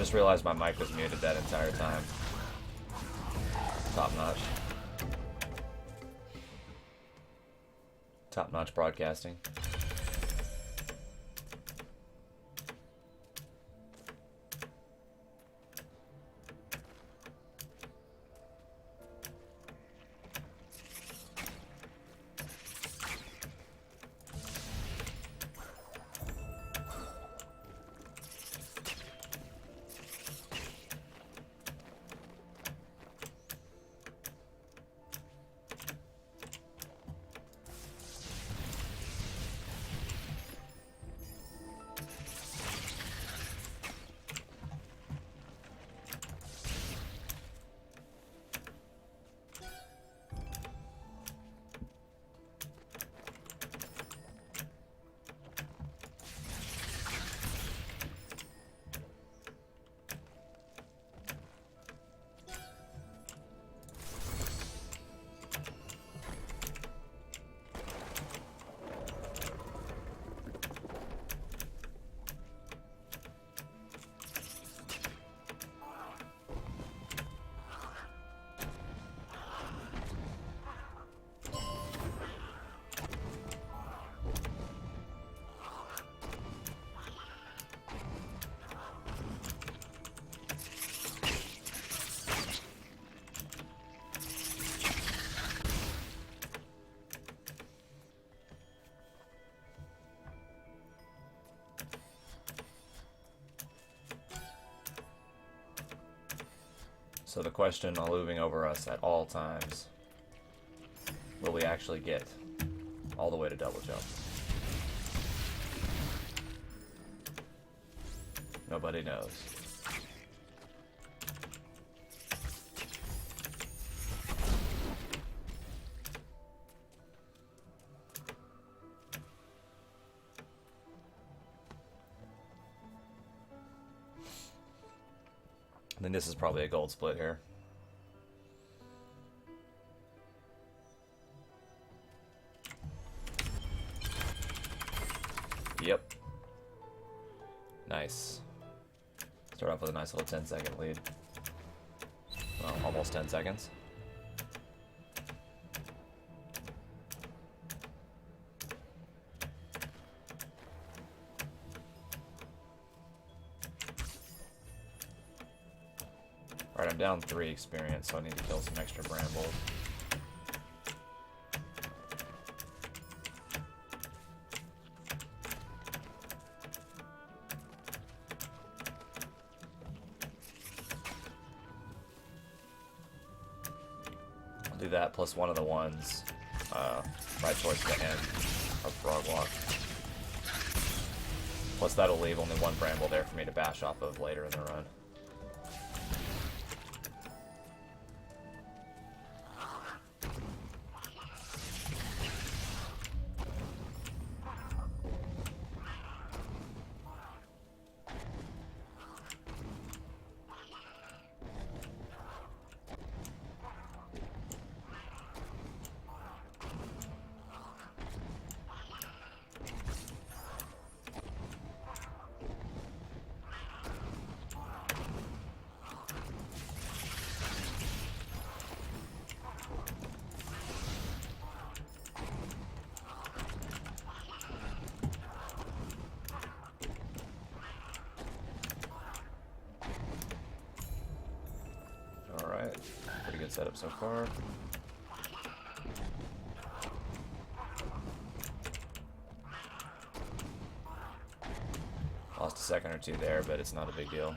just realized my mic was muted that entire time. Top notch. Top notch broadcasting. So the question looming over us at all times, will we actually get all the way to double jump? Nobody knows. I think this is probably a gold split here. Yep. Nice. Start off with a nice little 10-second lead. Well, almost 10 seconds. Alright, I'm down 3 experience, so I need to kill some extra brambles. I'll do that plus one of the ones right towards the end of Frog Walk. Plus that'll leave only one bramble there for me to bash off of later in the run. Alright, pretty good setup so far. Lost a second or two there, but it's not a big deal.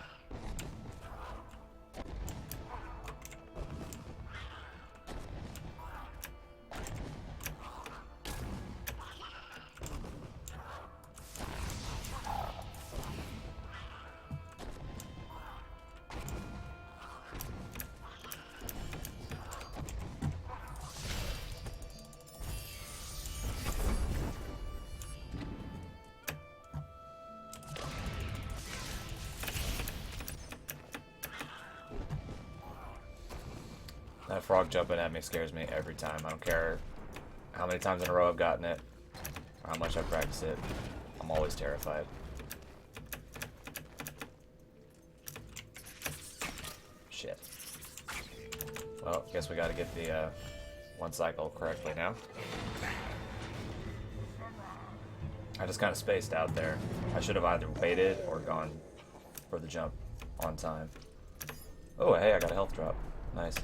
That frog jumping at me scares me every time. I don't care how many times in a row I've gotten it, or how much I've practiced it. I'm always terrified. Shit. Well, guess we gotta get the one cycle correctly now. I just kind of spaced out there. I should have either waited or gone for the jump on time. Oh, hey, I got a health drop. Nice.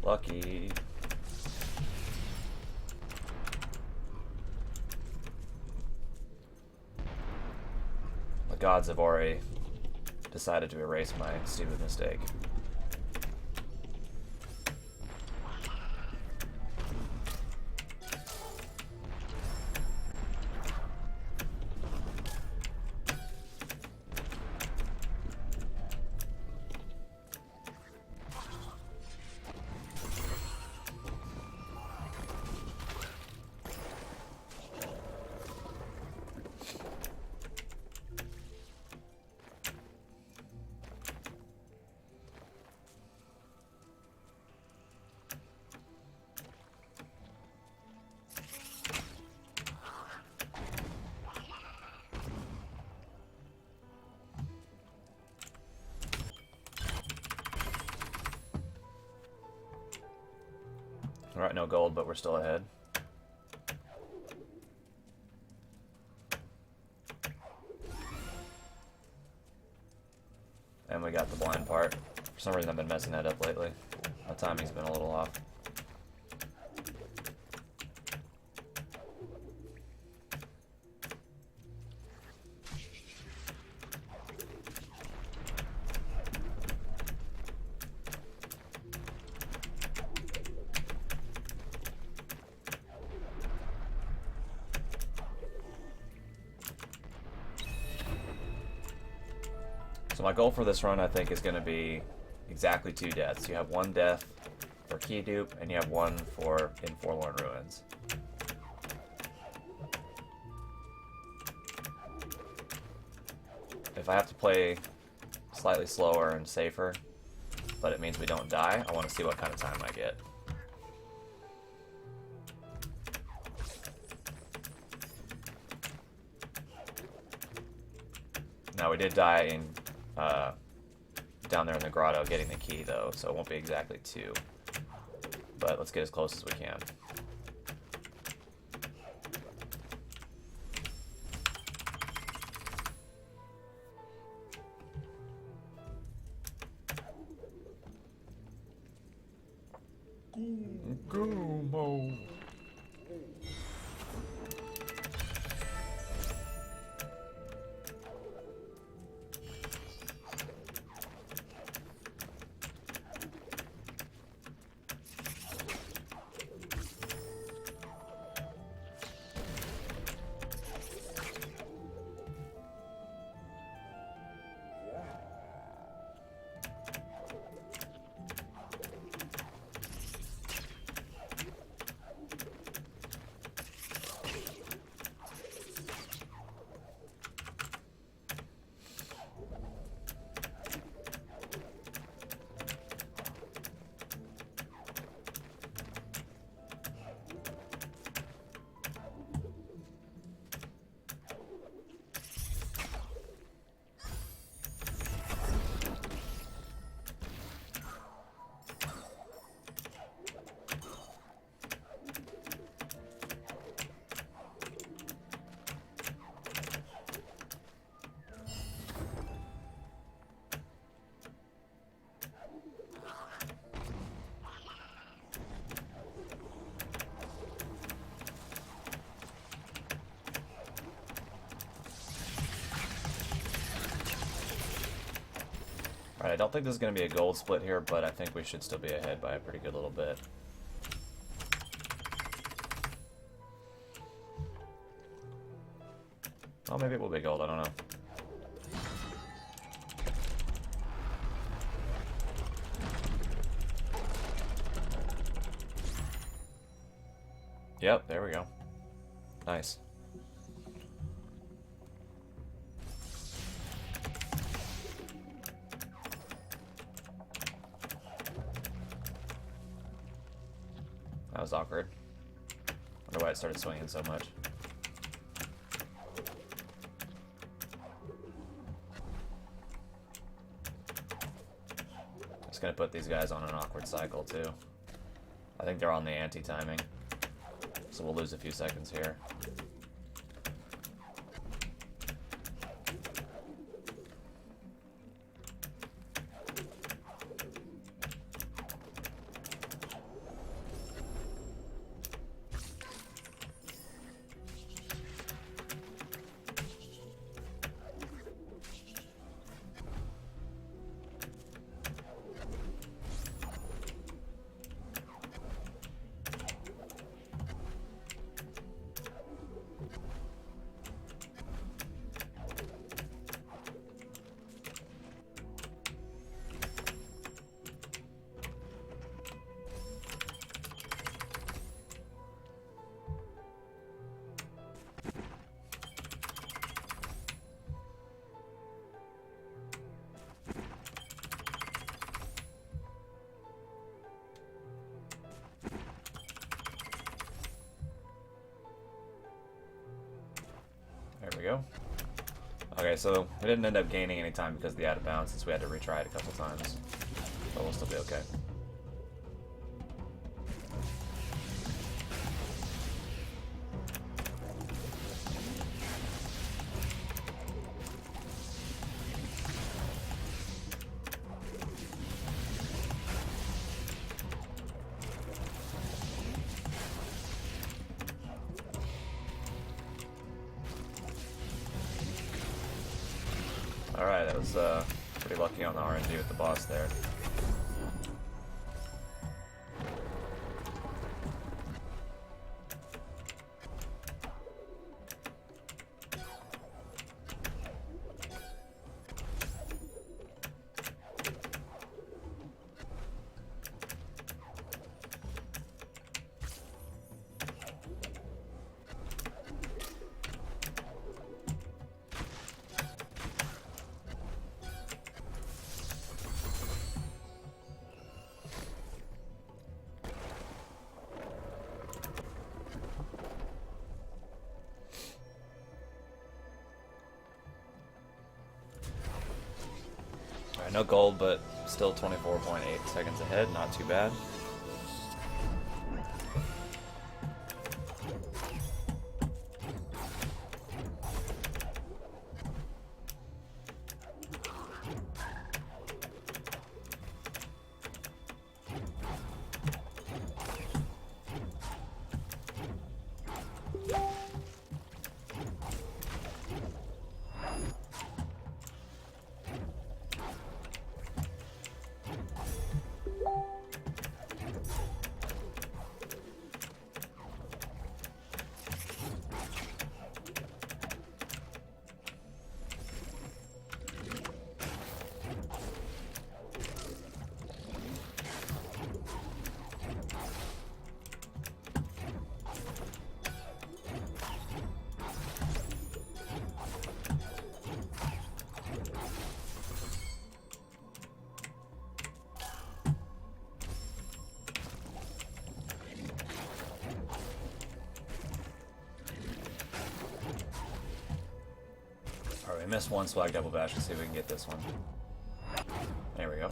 Lucky. The gods have already decided to erase my stupid mistake. Alright, no gold, but we're still ahead. And we got the blind part. For some reason I've been messing that up lately. My timing's been a little off. So my goal for this run, I think, is going to be exactly 2 deaths. You have 1 death for Key Dupe, and you have 1 for in Forlorn Ruins. If I have to play slightly slower and safer, but it means we don't die, I want to see what kind of time I get. Now, we did die in down there in the grotto getting the key, though, so it won't be exactly 2. But let's get as close as we can. Gumo. Alright, I don't think this is going to be a gold split here, but I think we should still be ahead by a pretty good little bit. Oh, maybe it will be gold, I don't know. Yep, there we go. Nice. That was awkward. Wonder why it started swinging so much. It's gonna put these guys on an awkward cycle too. I think they're on the anti-timing, so we'll lose a few seconds here. There we go. Okay, so we didn't end up gaining any time because of the out of bounds since we had to retry it a couple times. But we'll still be okay. Alright, that was pretty lucky on the RNG with the boss there. Alright, no gold, but still 24.8 seconds ahead, not too bad. Alright, we missed one swag double bash. Let's see if we can get this one. There we go.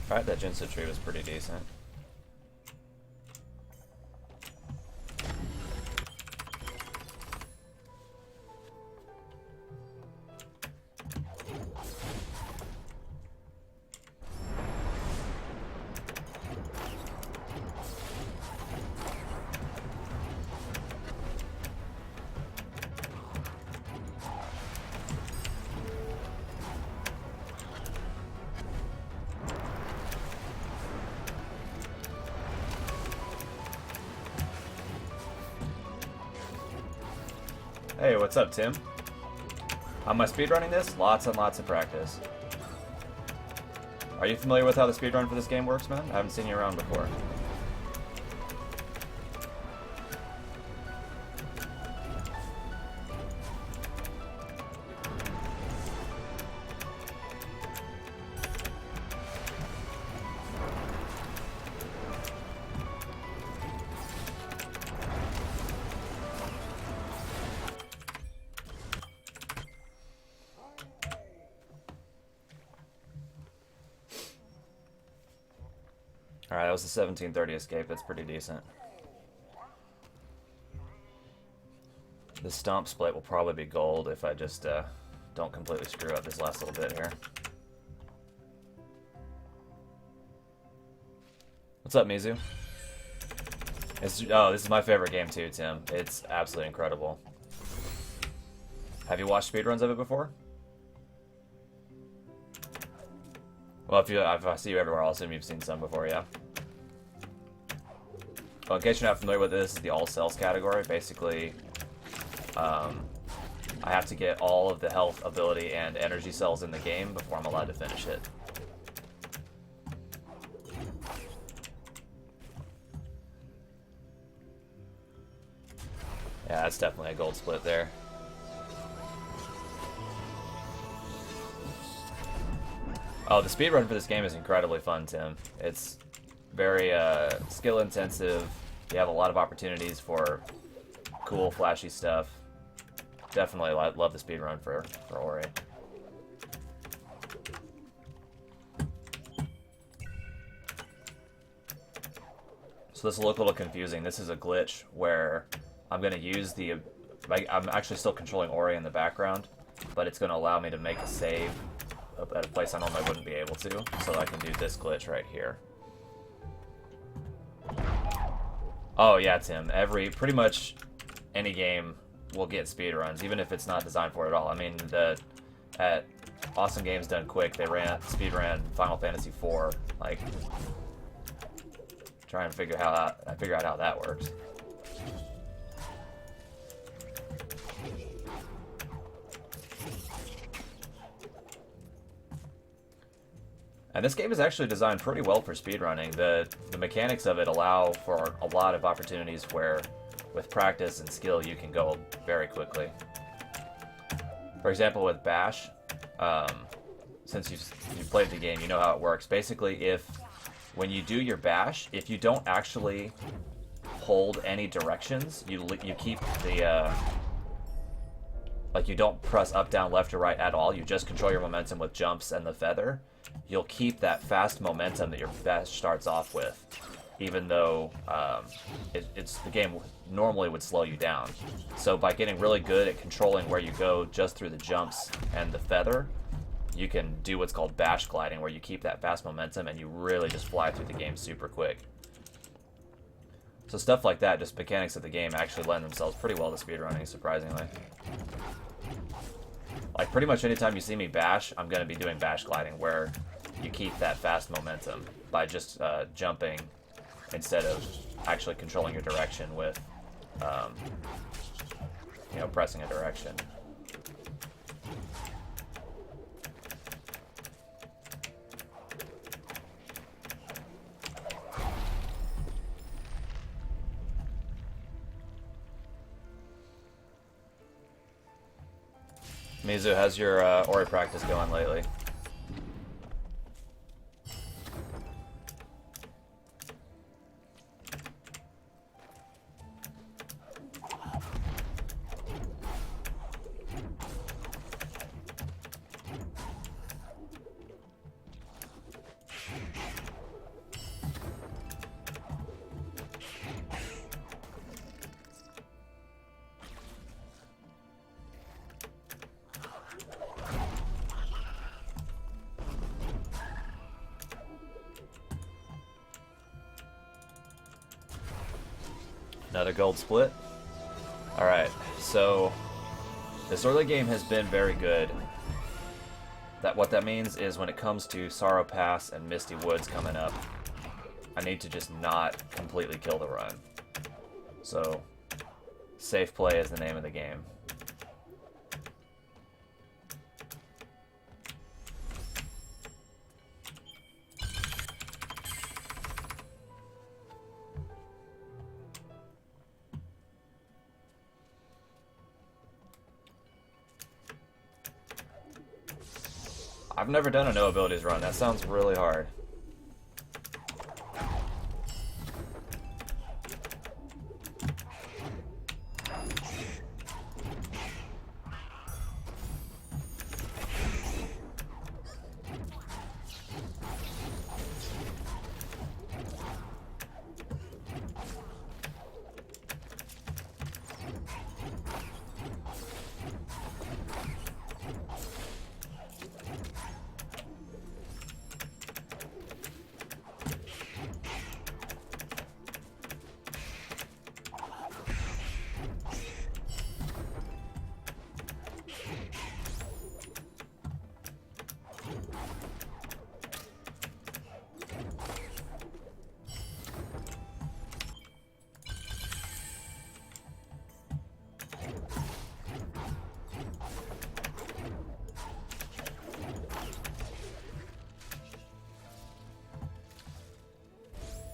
Alright, that Jinsu tree was pretty decent. Hey, what's up, Tim? How am I speedrunning this? Lots and lots of practice. Are you familiar with how the speedrun for this game works, man? I haven't seen you around before. Alright, that was the 1730 escape. That's pretty decent. The stomp split will probably be gold if I just don't completely screw up this last little bit here. What's up, Mizu? Oh, this is my favorite game too, Tim. It's absolutely incredible. Have you watched speedruns of it before? Well, if I see you everywhere, I'll assume you've seen some before, yeah. Well, in case you're not familiar with this is the all cells category. Basically, I have to get all of the health, ability, and energy cells in the game before I'm allowed to finish it. Yeah, that's definitely a gold split there. Oh, the speedrun for this game is incredibly fun, Tim. It's very skill intensive. You have a lot of opportunities for cool, flashy stuff. Definitely love the speedrun for Ori. So this will look a little confusing. This is a glitch where I'm going to use I'm actually still controlling Ori in the background, but it's going to allow me to make a save at a place I normally wouldn't be able to, so that I can do this glitch right here. Oh yeah, Tim, pretty much any game will get speedruns, even if it's not designed for it at all. I mean, at Awesome Games Done Quick, they speedran Final Fantasy IV, like, trying to figure out how that works. And this game is actually designed pretty well for speedrunning. The mechanics of it allow for a lot of opportunities where, with practice and skill, you can go very quickly. For example, with Bash, since you've played the game, you know how it works. Basically, when you do your Bash, if you don't actually hold any directions, you keep the like you don't press up, down, left, or right at all. You just control your momentum with jumps and the feather. You'll keep that fast momentum that your Bash starts off with, even though the game normally would slow you down. So by getting really good at controlling where you go just through the jumps and the feather, you can do what's called Bash gliding, where you keep that fast momentum and you really just fly through the game super quick. So stuff like that, just mechanics of the game, actually lend themselves pretty well to speedrunning, surprisingly. Like, pretty much anytime you see me Bash, I'm going to be doing Bash gliding, where you keep that fast momentum by just jumping instead of actually controlling your direction with, pressing a direction. Mizu, how's your Ori practice going lately? Another gold split. Alright, so this early game has been very good. What that means is when it comes to Sorrow Pass and Misty Woods coming up, I need to just not completely kill the run. So, safe play is the name of the game. I've never done a no abilities run. That sounds really hard.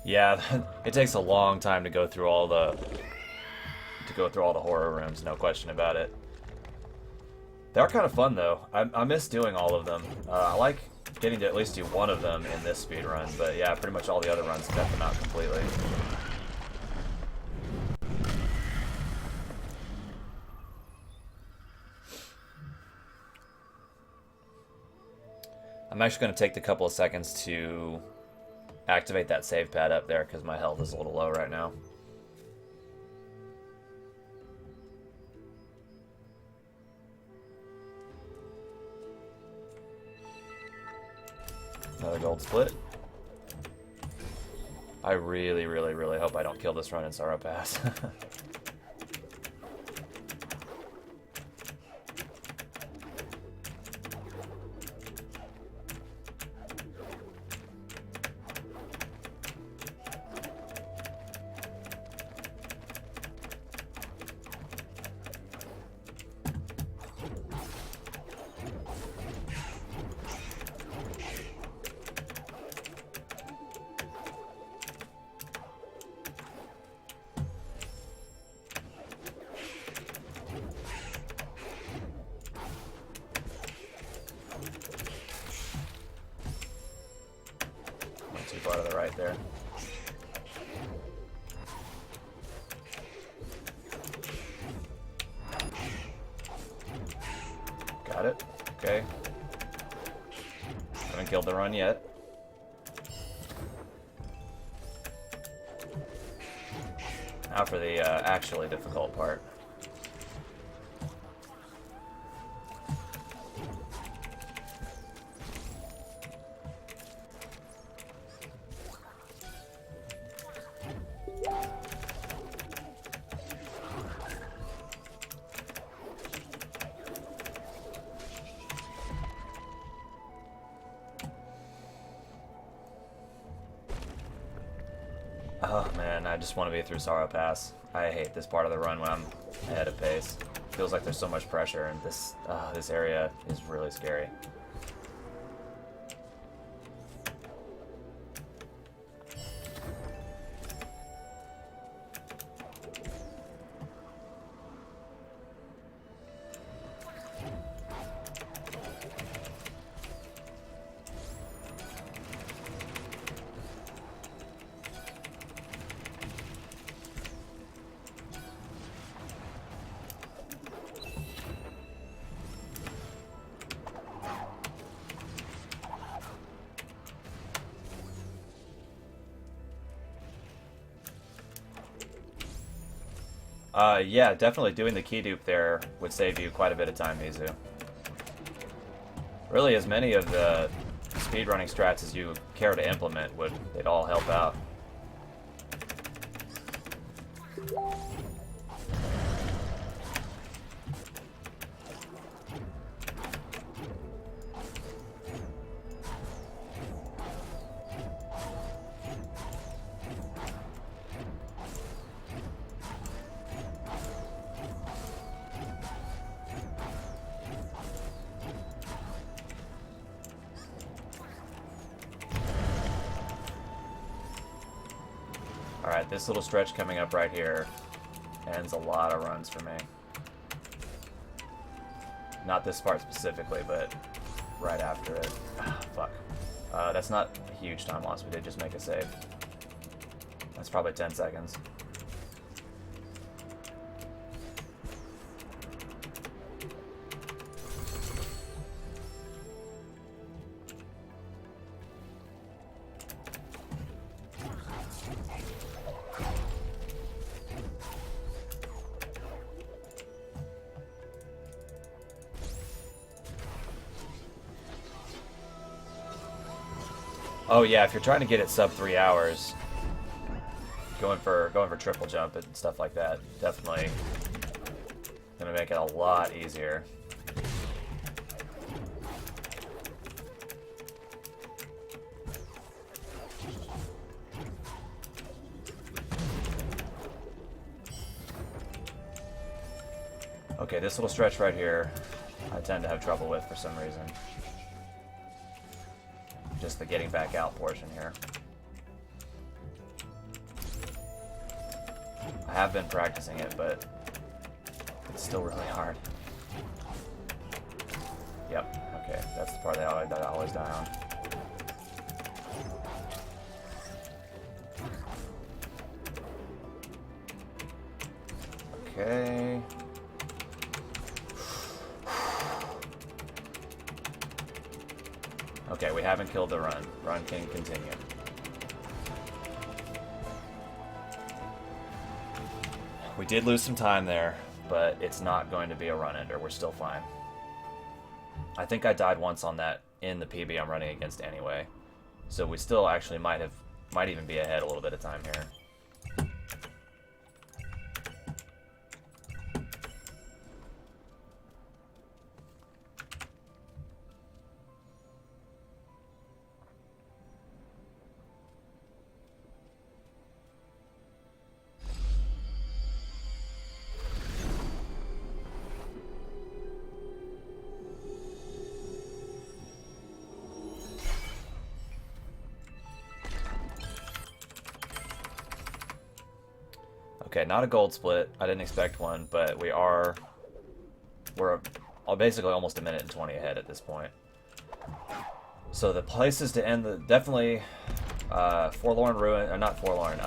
Yeah, it takes a long time to go through all the horror rooms, no question about it. They are kind of fun though. I miss doing all of them. I like getting to at least do one of them in this speed run, but yeah, pretty much all the other runs cut them out completely. I'm actually going to take the couple of seconds to activate that save pad up there because my health is a little low right now. Another gold split. I really, really, really hope I don't kill this run in Sorrow Pass. Too far to the right there. Got it. Okay. Haven't killed the run yet. Now for the actually difficult part. Oh man, I just want to be through Sorrow Pass. I hate this part of the run when I'm ahead of pace. Feels like there's so much pressure, and this area is really scary. Yeah, definitely doing the key dupe there would save you quite a bit of time, Mizu. Really, as many of the speedrunning strats as you care to implement they'd all help out. Alright, this little stretch coming up right here ends a lot of runs for me. Not this part specifically, but right after it. Fuck. That's not a huge time loss. We did just make a save. That's probably 10 seconds. Oh yeah, if you're trying to get it sub 3 hours, going for triple jump and stuff like that, definitely gonna make it a lot easier. Okay, this little stretch right here, I tend to have trouble with for some reason. Just the getting back out portion here. I have been practicing it, but it's still really hard. Yep, okay, that's the part that I always die on. Okay. Okay, we haven't killed the run. Run can continue. We did lose some time there, but it's not going to be a run ender. We're still fine. I think I died once on that in the PB I'm running against anyway. So we still actually might even be ahead a little bit of time here. Okay, not a gold split. I didn't expect one, but we're basically almost a minute and 20 ahead at this point. So the places to end definitely Forlorn Ruin, or not Forlorn.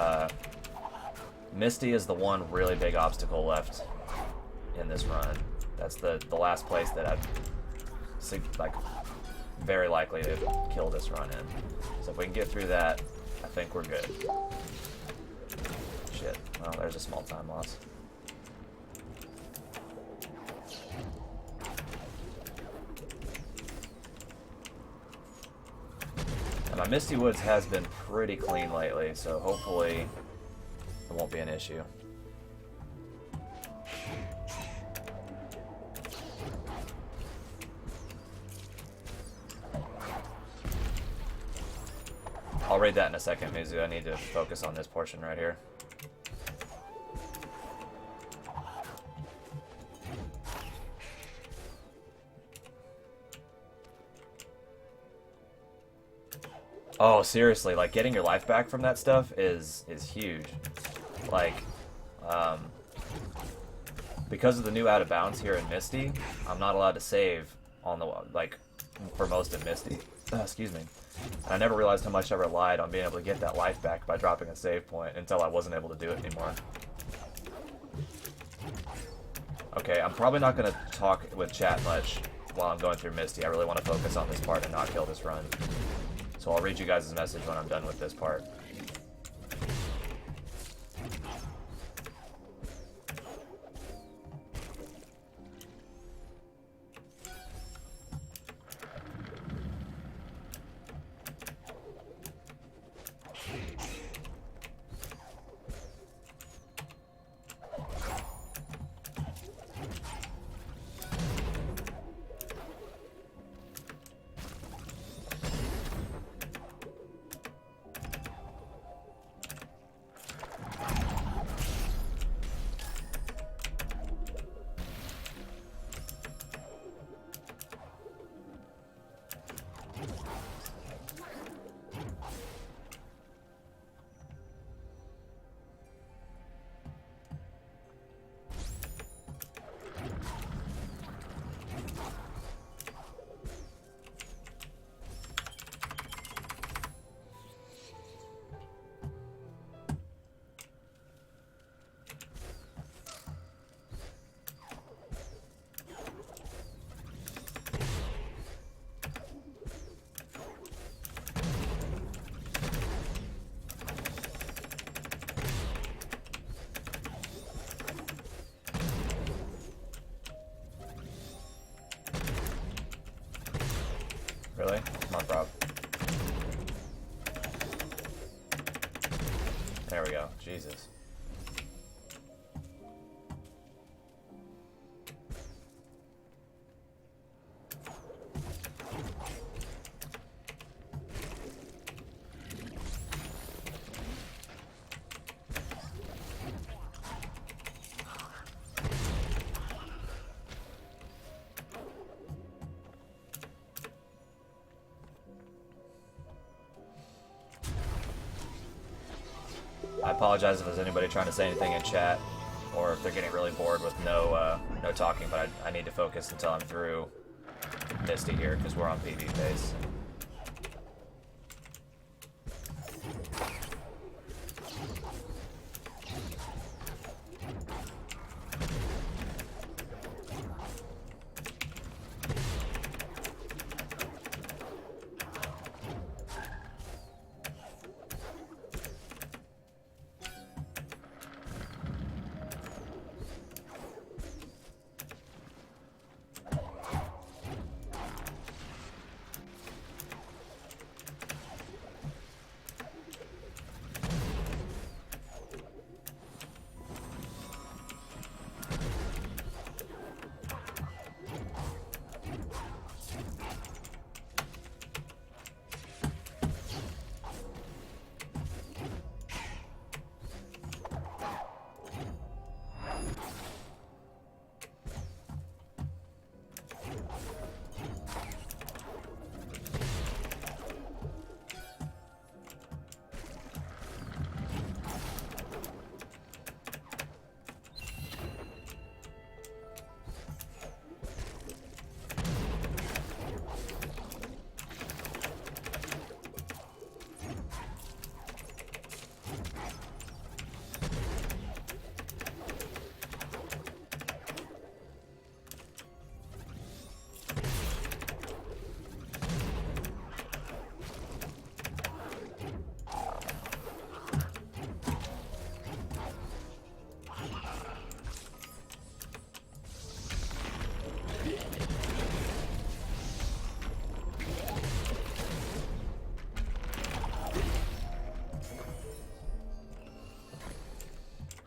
Misty is the one really big obstacle left in this run. That's the last place that I'd like very likely to kill this run in. So if we can get through that, I think we're good. Shit. Well, there's a small time loss. And my Misty Woods has been pretty clean lately, so hopefully it won't be an issue. I'll raid that in a second, Mizu. I need to focus on this portion right here. Oh, seriously, like, getting your life back from that stuff is huge. Like, because of the new out of bounds here in Misty, I'm not allowed to save on the, like, for most of Misty. Excuse me. And I never realized how much I relied on being able to get that life back by dropping a save point until I wasn't able to do it anymore. Okay, I'm probably not going to talk with chat much while I'm going through Misty. I really want to focus on this part and not kill this run. So I'll read you guys' message when I'm done with this part. Jesus. I apologize if there's anybody trying to say anything in chat, or if they're getting really bored with no talking, but I need to focus until I'm through Misty here, because we're on PB base.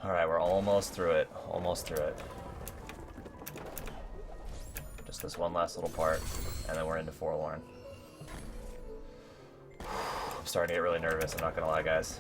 Alright, we're almost through it. Almost through it. Just this one last little part, and then we're into Forlorn. I'm starting to get really nervous, I'm not gonna lie, guys.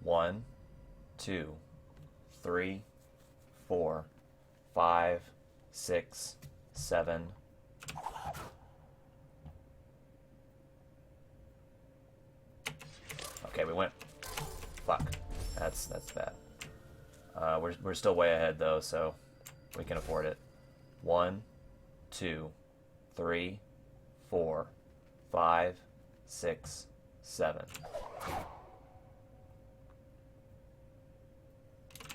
One, 2, 3, 4, 5, 6, 7. Okay, we went. Fuck. That's bad. We're still way ahead though, so we can afford it. 1, 2, 3, 4, 5, 6, 7.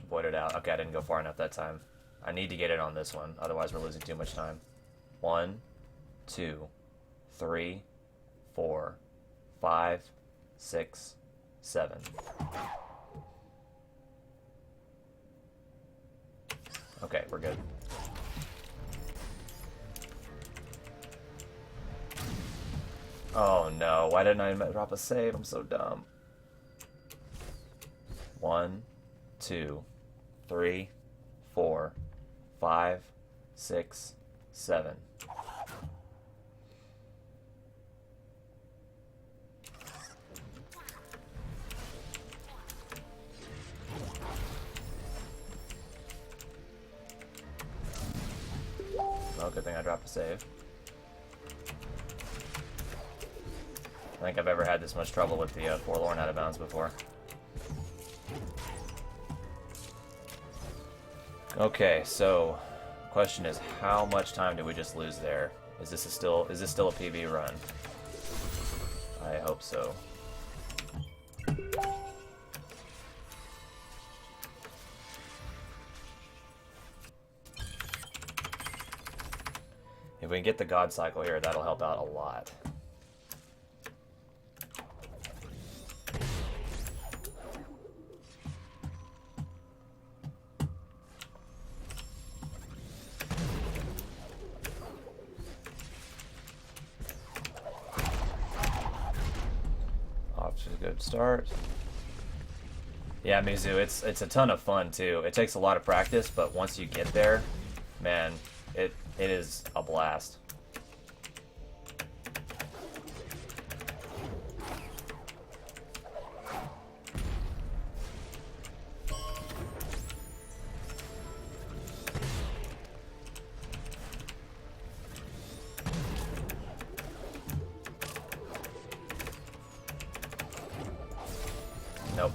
Void it out. Okay, I didn't go far enough that time. I need to get it on this one, otherwise we're losing too much time. 1, 2, 3, 4, 5, 6, 7. Okay, we're good. Oh no, why didn't I drop a save? I'm so dumb. 1, 2, 3, 4, 5, 6, 7. Oh, good thing I dropped a save. I don't think I've ever had this much trouble with the Forlorn out of bounds before. Okay, so question is, how much time did we just lose there? Is this still a PB run? I hope so. If we can get the God Cycle here, that'll help out a lot. which is a good start. Yeah, Mizu, it's a ton of fun too. It takes a lot of practice, but once you get there, man, it is a blast. Nope.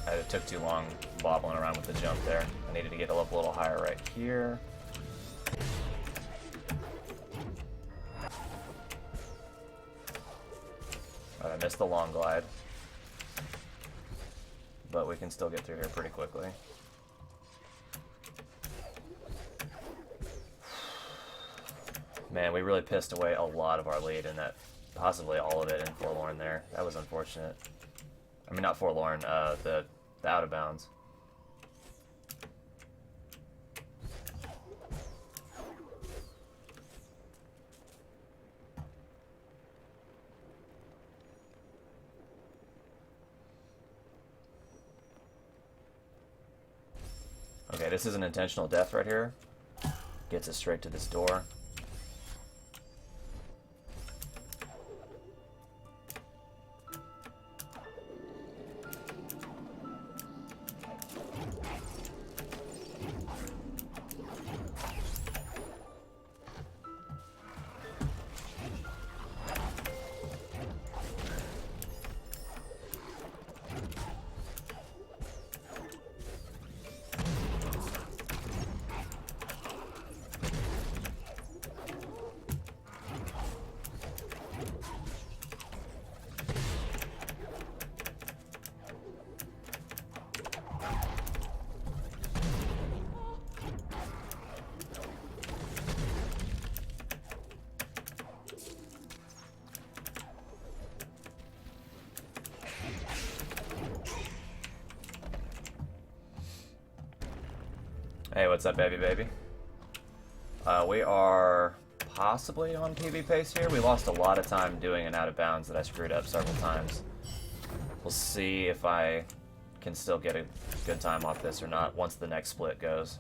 It took too long bobbling around with the jump there. I needed to get up a little higher right here. I missed the long glide. But we can still get through here pretty quickly. Man, we really pissed away a lot of our lead in that, possibly all of it in Forlorn there. That was unfortunate. I mean, not Forlorn, the out of bounds. Okay, this is an intentional death right here. Gets us straight to this door. Hey, what's up, baby? We are possibly on PB pace here. We lost a lot of time doing an out of bounds that I screwed up several times. We'll see if I can still get a good time off this or not once the next split goes.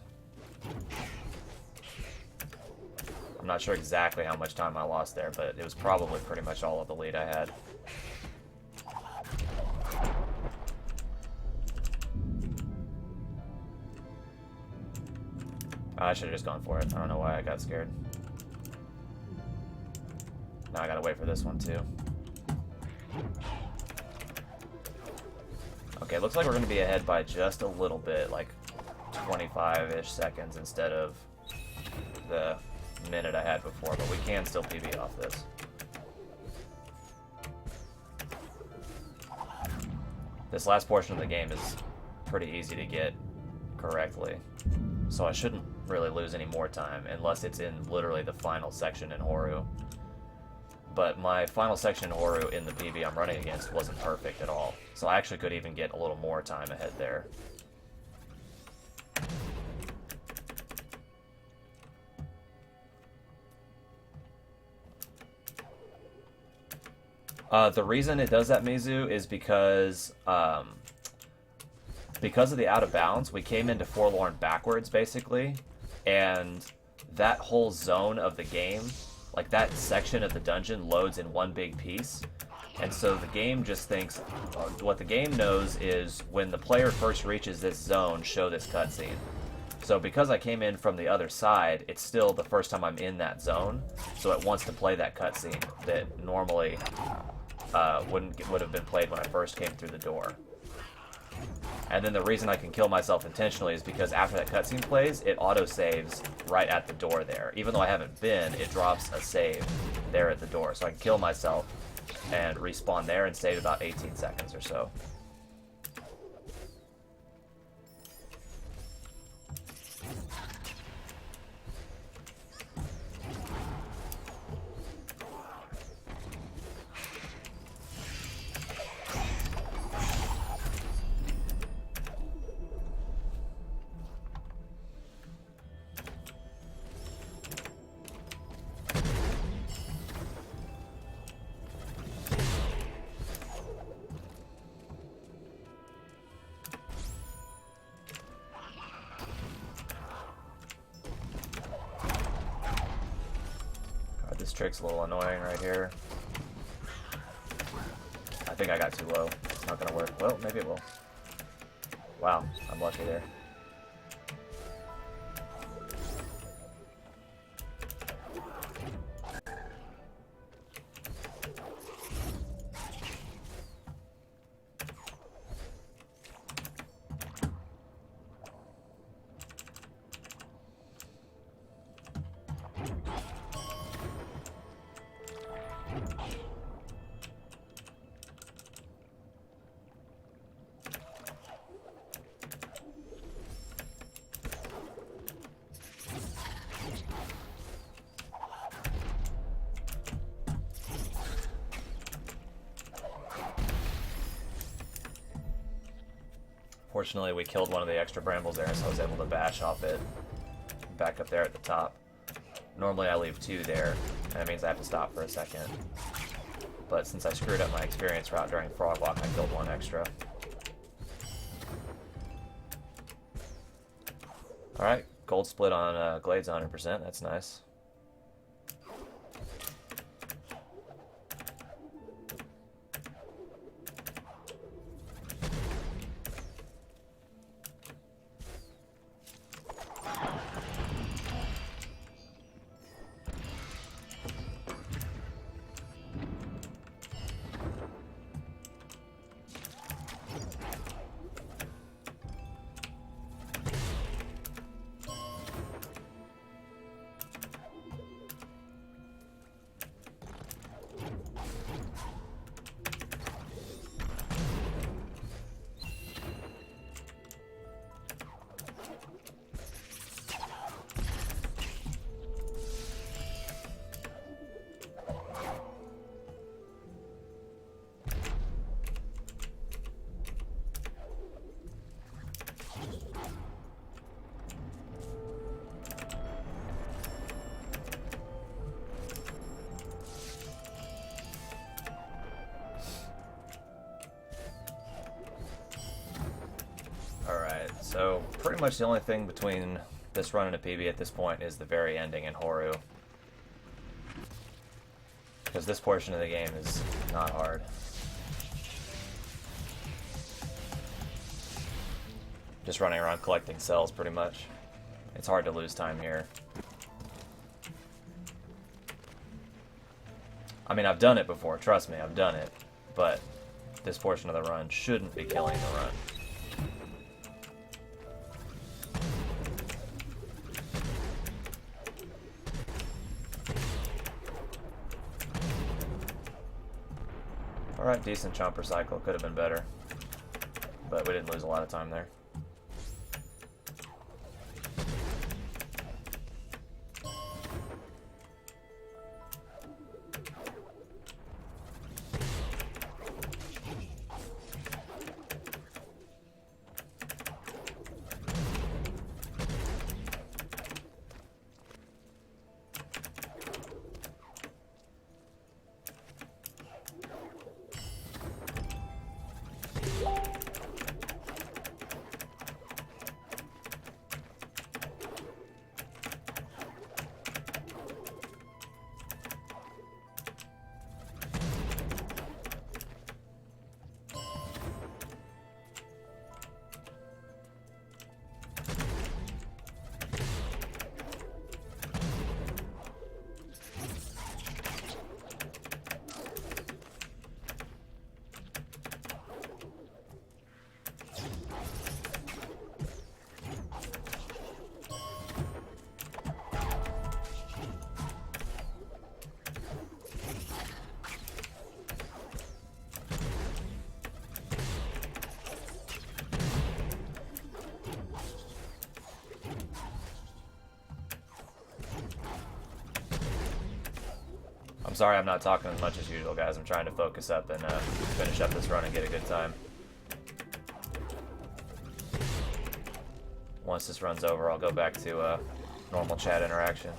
I'm not sure exactly how much time I lost there, but it was probably pretty much all of the lead I had. I should have just gone for it. I don't know why I got scared. Now I gotta wait for this one too. Okay, looks like we're gonna be ahead by just a little bit, like 25-ish seconds instead of the minute I had before, but we can still PB off this. This last portion of the game is pretty easy to get correctly, so I shouldn't really lose any more time unless it's in literally the final section in Horu. But my final section in Horu in the PB I'm running against wasn't perfect at all, so I actually could even get a little more time ahead there. The reason it does that, Mizu, is because of the out of bounds, we came into Forlorn backwards, basically, and that whole zone of the game, like that section of the dungeon, loads in one big piece. And so the game just thinks, what the game knows is when the player first reaches this zone, show this cutscene. So because I came in from the other side, it's still the first time I'm in that zone, so it wants to play that cutscene that normally would have been played when I first came through the door. And then the reason I can kill myself intentionally is because after that cutscene plays, it auto-saves right at the door there. Even though I haven't been, it drops a save there at the door. So I can kill myself and respawn there and save about 18 seconds or so. This trick's a little annoying right here. I think I got too low. It's not gonna work. Well, maybe it will. Wow, I'm lucky there. Fortunately, we killed one of the extra brambles there, so I was able to bash off it back up there at the top. Normally I leave 2 there, and that means I have to stop for a second. But since I screwed up my experience route during Frog Walk, I killed 1 extra. Alright, gold split on Glades 100%, that's nice. So, pretty much the only thing between this run and a PB at this point is the very ending in Horu. Because this portion of the game is not hard. Just running around collecting cells, pretty much. It's hard to lose time here. I mean, I've done it before, trust me, I've done it. But this portion of the run shouldn't be killing the run. Alright, decent chomper cycle. Could have been better. But we didn't lose a lot of time there. I'm sorry I'm not talking as much as usual, guys. I'm trying to focus up and finish up this run and get a good time. Once this run's over, I'll go back to normal chat interaction.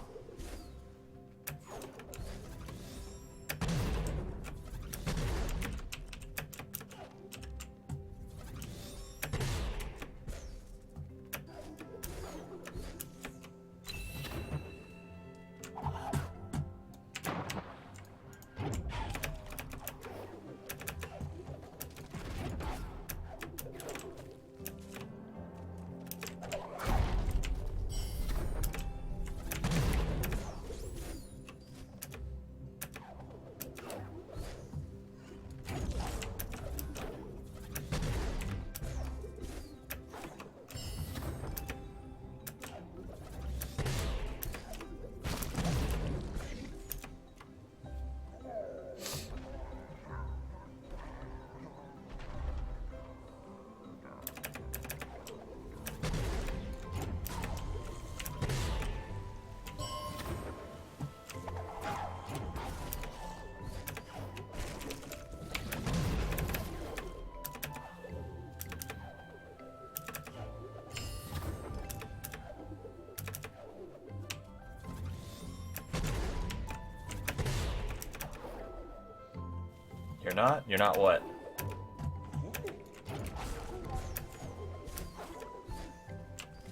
You're not? You're not what?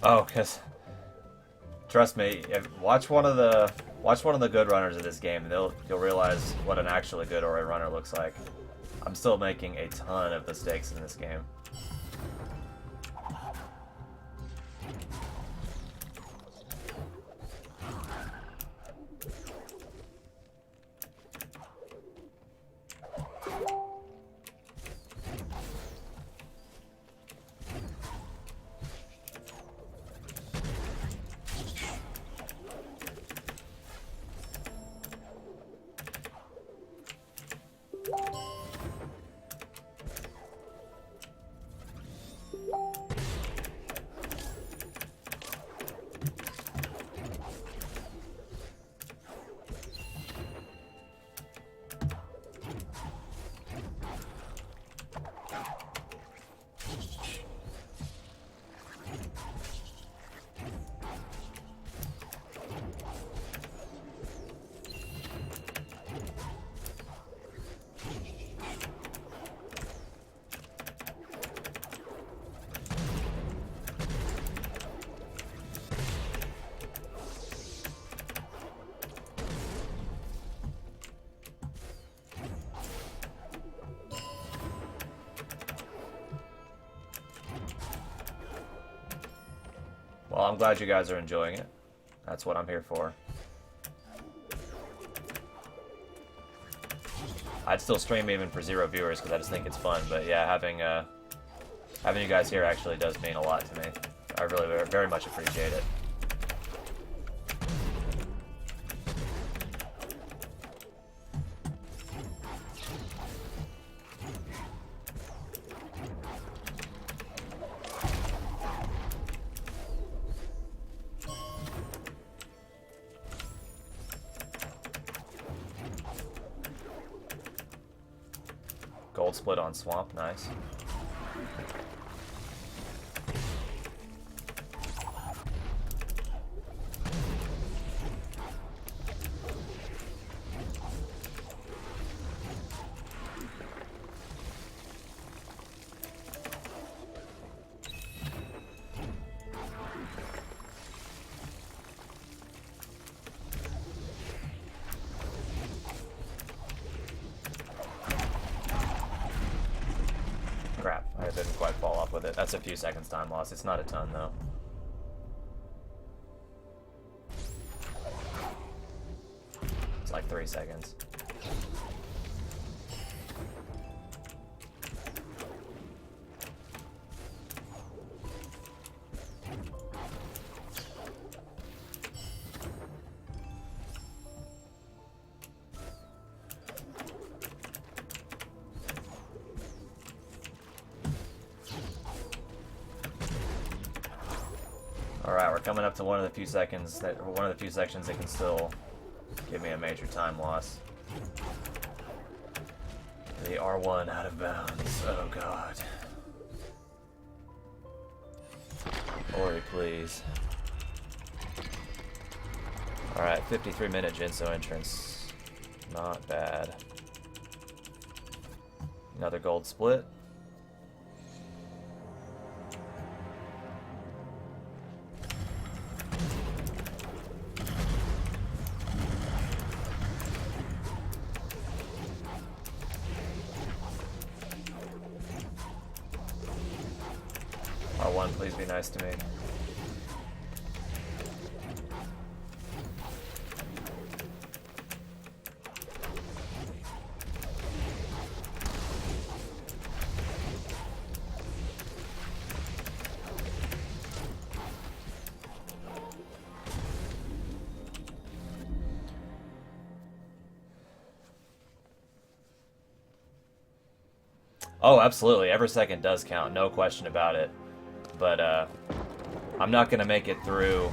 Oh, because trust me, watch one of the good runners of this game, and you'll realize what an actually good Ori runner looks like. I'm still making a ton of mistakes in this game. Well, I'm glad you guys are enjoying it. That's what I'm here for. I'd still stream even for 0 viewers because I just think it's fun. But yeah, having you guys here actually does mean a lot to me. I really very much appreciate it. Gold split on Swamp, nice. Crap, I didn't quite fall off with it. That's a few seconds time loss. It's not a ton, though. It's like 3 seconds. Alright, we're coming up to one of the few sections that can still give me a major time loss. The R1 out of bounds. Oh god. Ori, please. Alright, 53-minute Jinso entrance. Not bad. Another gold split. R1, please be nice to me. Oh, absolutely. Every second does count, no question about it. But I'm not going to make it through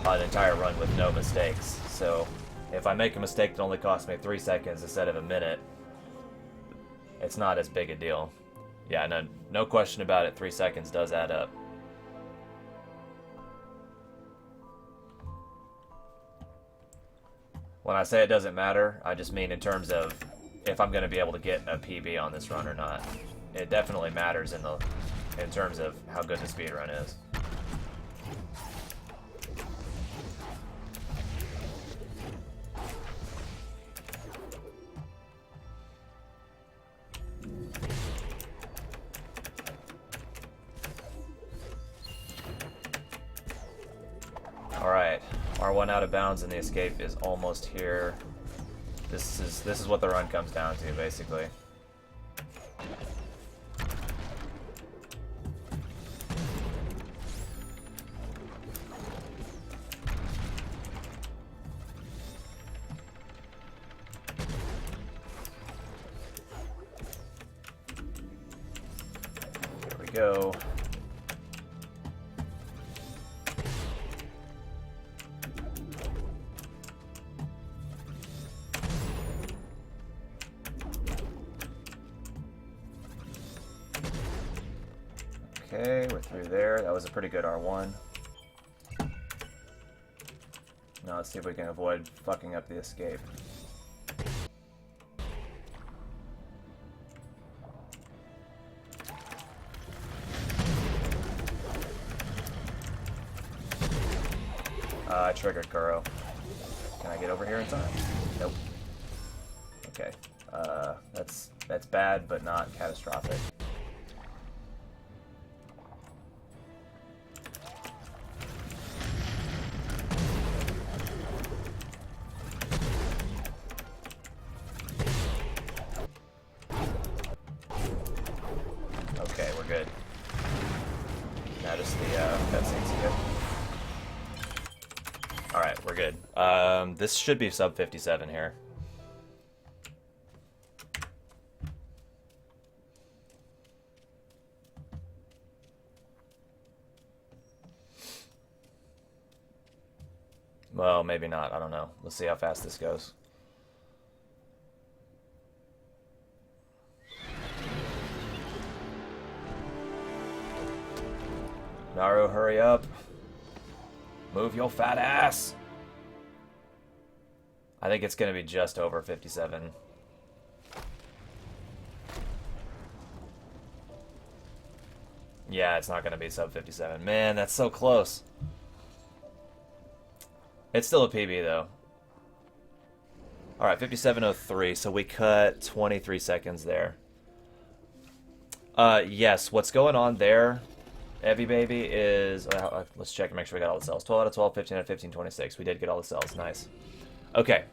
an entire run with no mistakes. So if I make a mistake that only costs me 3 seconds instead of a minute, it's not as big a deal. Yeah, no question about it, 3 seconds does add up. When I say it doesn't matter, I just mean in terms of if I'm going to be able to get a PB on this run or not. It definitely matters in terms of how good the speed run is. Alright, R1 out of bounds and the escape is almost here. This is what the run comes down to, basically. Here we go. Okay, we're through there. That was a pretty good R1. Now let's see if we can avoid fucking up the escape. I triggered Kuro. Can I get over here in time? Nope. Okay. That's bad, but not catastrophic. Okay, we're good. Now just the cutscenes here. Alright, we're good. This should be sub 57 here. Well, maybe not. I don't know. Let's see how fast this goes. Naru, hurry up. Move your fat ass. I think it's going to be just over 57. Yeah, it's not going to be sub 57. Man, that's so close. It's still a PB, though. Alright, 57.03, so we cut 23 seconds there. Yes, what's going on there, Evie Baby, is... let's check and make sure we got all the cells. 12 out of 12, 15 out of 15, 26. We did get all the cells. Nice. Okay,